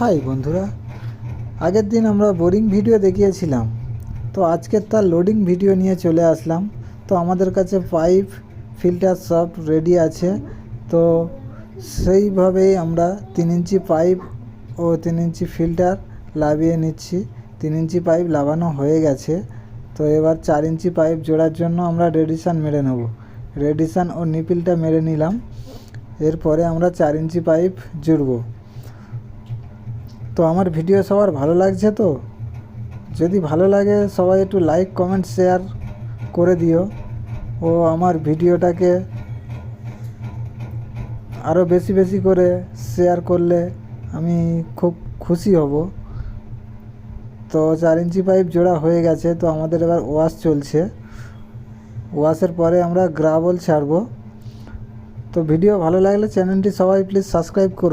High বন্ধুরা, আগের দিন আমরা বোরিং ভিডিও দেখিয়েছিলাম, তো আজকে তার লোডিং ভিডিও নিয়ে চলে আসলাম। তো আমাদের কাছে পাইপ ফিল্টার সব রেডি আছে। তো সেইভাবেই আমরা 3 ইঞ্চি পাইপ ও 3 ইঞ্চি ফিল্টার লাগিয়ে নিচ্ছি। 3 ইঞ্চি পাইপ লাগানো হয়ে গেছে। তো এবার 4 ইঞ্চি পাইপ জোড়ার জন্য আমরা রেডিশান মেরে নেব। রেডিশান ও নিপিলটা মেরে নিলাম। এরপরে আমরা 4 ইঞ্চি পাইপ জুড়ব। তো আমার ভিডিও সবার ভালো লাগছে? তো যদি ভালো লাগে সবাই একটু লাইক কমেন্ট শেয়ার করে দিও ও আমার ভিডিওটাকে আরও বেশি বেশি করে শেয়ার করলে আমি খুব খুশি হব। তো 4 ইঞ্চি পাইপ জোড়া হয়ে গেছে। তো আমাদের এবার ওয়াশ চলছে। ওয়াশের পরে আমরা গ্রাবল ছাড়ব। তো ভিডিও ভালো লাগলে চ্যানেলটি সবাই প্লিজ সাবস্ক্রাইব করুন।